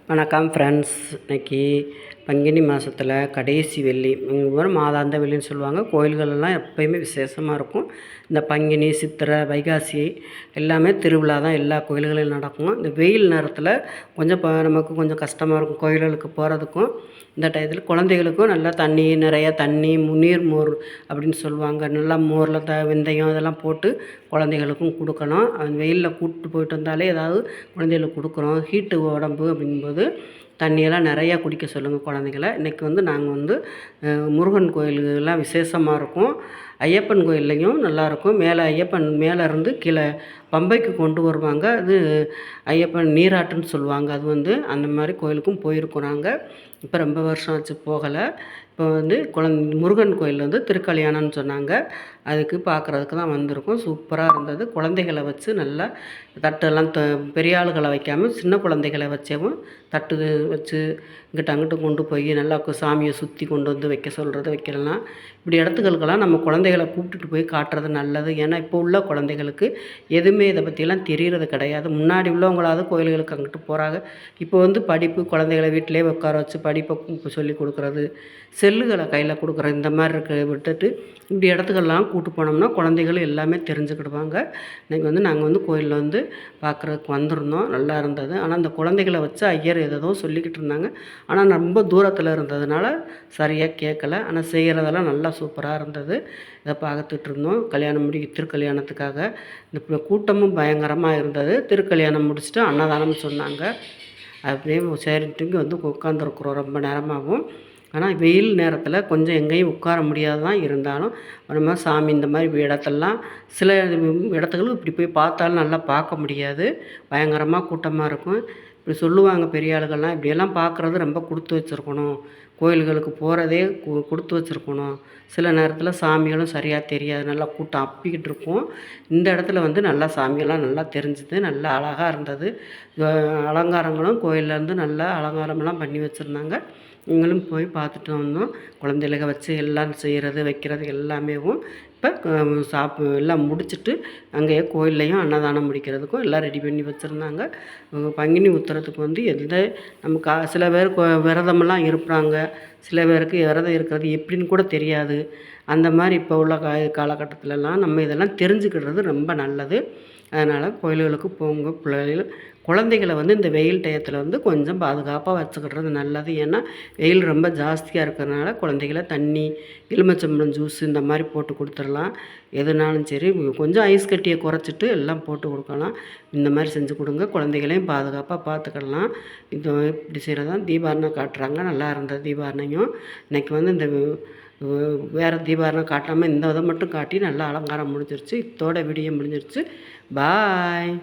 வணக்கம் ஃப்ரெண்ட்ஸ். இன்றைக்கி பங்குனி மாதத்தில் கடைசி வெள்ளி, மாதாந்த வெள்ளின்னு சொல்லுவாங்க. கோயில்களெல்லாம் எப்போயுமே விசேஷமாக இருக்கும். இந்த பங்குனி, சித்திரை, வைகாசி எல்லாமே திருவிழா தான் எல்லா கோயில்களிலும் நடக்கும். இந்த வெயில் நேரத்தில் கொஞ்சம் நமக்கு கொஞ்சம் கஷ்டமாக இருக்கும் கோயில்களுக்கு போகிறதுக்கும். இந்த டயத்தில் குழந்தைகளுக்கும் நல்லா நிறையா தண்ணி, நீர்மோர் அப்படின்னு சொல்லுவாங்க. நல்லா மோரில் வெந்தயம் இதெல்லாம் போட்டு குழந்தைகளுக்கும் கொடுக்கணும். வெயிலில் கூப்பிட்டு போயிட்டு வந்தாலே ஏதாவது குழந்தைகளுக்கு கொடுக்குறோம். ஹீட்டு உடம்பு அப்படிங்கும்போது தண்ணியெல்லாம் நிறையா குடிக்க சொல்லுங்கள் குழந்தைங்கள. இன்றைக்கி நாங்கள் முருகன் கோயிலுக்கெல்லாம் விசேஷமாக இருக்கும். ஐயப்பன் கோயில்லையும் நல்லாயிருக்கும். ஐயப்பன் மேலே இருந்து கீழே பம்பைக்கு கொண்டு வருவாங்க. அது ஐயப்பன் நீராட்டுன்னு சொல்லுவாங்க. அது அந்த மாதிரி கோயிலுக்கும் போயிருக்கோம் நாங்கள். இப்போ ரொம்ப வருஷம் ஆச்சு போகலை. இப்போ முருகன் கோயில் திருக்கல்யாணம்னு சொன்னாங்க. அதுக்கு பார்க்குறதுக்கு தான் வந்திருக்கோம். சூப்பராக இருந்தது. குழந்தைகளை வச்சு நல்லா தட்டெல்லாம் பெரிய ஆளுகளை வைக்காமல் சின்ன குழந்தைகளை வச்சவும் தட்டு வச்சு இங்கிட்ட அங்கிட்ட கொண்டு போய் நல்லா சாமியை சுற்றி கொண்டு வந்து வைக்க சொல்கிறது வைக்கலாம். இப்படி இடத்துகளுக்கெல்லாம் நம்ம குழந்தைகளை கூப்பிட்டுட்டு போய் காட்டுறது நல்லது. ஏன்னா இப்போ உள்ள குழந்தைகளுக்கு எதுவுமே இதை பற்றிலாம் தெரியறது கிடையாது. முன்னாடி உள்ளவங்களாவது கோயில்களுக்கு அங்கிட்டு போகிறாங்க. இப்போ படிப்பு, குழந்தைகளை வீட்டிலே உட்கார வச்சு படிப்பை சொல்லி கொடுக்குறது, செல்லுகளை கையில் கொடுக்குறது, இந்த மாதிரி விட்டுட்டு இப்படி இடத்துக்கெல்லாம் கூட்டு போனோம்னா குழந்தைகள் எல்லாமே தெரிஞ்சுக்கிடுவாங்க. இன்றைக்கி நாங்கள் கோயிலில் பார்க்குறதுக்கு வந்திருந்தோம். நல்லா இருந்தது. ஆனால் அந்த குழந்தைகளை வச்சு ஐயர் ஏதோ சொல்லிக்கிட்டு இருந்தாங்க. ஆனால் ரொம்ப தூரத்தில் இருந்ததுனால சரியாக கேட்கல. ஆனால் செய்கிறதெல்லாம் நல்லா சூப்பராக இருந்தது. இதை பார்த்துட்டு இருந்தோம். திருக்கல்யாணத்துக்காக இந்த கூட்டமும் பயங்கரமாக இருந்தது. திருக்கல்யாணம் முடிச்சுட்டு அன்னதானம் சொன்னாங்க. அப்படியே சரின்ட்டு உட்காந்துருக்குறோம் ரொம்ப நேரமாகவும். ஆனால் வெயில் நேரத்தில் கொஞ்சம் எங்கேயும் உட்கார முடியாது தான். இருந்தாலும் நம்ம சாமி இந்த மாதிரி இடத்தெல்லாம் சில இடத்துகளுக்கு இப்படி போய் பார்த்தாலும் நல்லா பார்க்க முடியாது. பயங்கரமாக கூட்டமாக இருக்கும். இப்படி சொல்லுவாங்க பெரிய ஆளுகள்லாம், இப்படியெல்லாம் பார்க்குறது ரொம்ப கொடுத்து வச்சுருக்கணும். கோயில்களுக்கு போகிறதே கொடுத்து வச்சுருக்கணும். சில நேரத்தில் சாமிகளும் சரியாக தெரியாது. நல்லா கூட்டம் அப்பிக்கிட்டு இருக்கும். இந்த இடத்துல நல்லா சாமியெல்லாம் நல்லா தெரிஞ்சுது. நல்லா அழகாக இருந்தது. அலங்காரங்களும் கோயிலேருந்து நல்லா அலங்காரமெல்லாம் பண்ணி வச்சுருந்தாங்க. நீங்களும் போய் பார்த்துட்டு வந்தோம். குழந்தைகளை வச்சு எல்லாம் செய்கிறது வைக்கிறது எல்லாமேவும் இப்போ எல்லாம் முடிச்சுட்டு அங்கேயே கோயில்லையும் அன்னதானம் முடிக்கிறதுக்கும் எல்லாம் ரெடி பண்ணி வச்சுருந்தாங்க. பங்குனி உத்திரத்துக்கு எந்த நம்ம சில பேர் விரதமெல்லாம் இருப்பாங்க. சில பேருக்கு விரதம் இருக்கிறது எப்படின்னு கூட தெரியாது. அந்த மாதிரி இப்போ உள்ள காலகட்டத்திலலாம் நம்ம இதெல்லாம் தெரிஞ்சுக்கிறது ரொம்ப நல்லது. அதனால் கோயில்களுக்கு போங்க. குழந்தைகளை இந்த வெயில் டயத்தில் கொஞ்சம் பாதுகாப்பாக வச்சுக்கிடுறது நல்லது. ஏன்னா வெயில் ரொம்ப ஜாஸ்தியாக இருக்கிறதுனால குழந்தைகளை தண்ணி, எலுமிச்சம்பழம் ஜூஸ் இந்த மாதிரி போட்டு கொடுத்துடலாம். எதுனாலும் சரி கொஞ்சம் ஐஸ் கட்டியை குறைச்சிட்டு எல்லாம் போட்டு கொடுக்கலாம். இந்த மாதிரி செஞ்சு கொடுங்க. குழந்தைகளையும் பாதுகாப்பாக பார்த்துக்கிடலாம். இது இப்படி செய்கிறதான் தீபாவளி காட்டுறாங்க. நல்லா இருந்தது தீபாவளியும். இன்றைக்கி இந்த வேறு தீபாவளி காட்டாமல் இந்த இதை மட்டும் காட்டி நல்லா அலங்காரம் முடிஞ்சிருச்சு. இதோட வீடியோ முடிஞ்சிருச்சு. பாய்.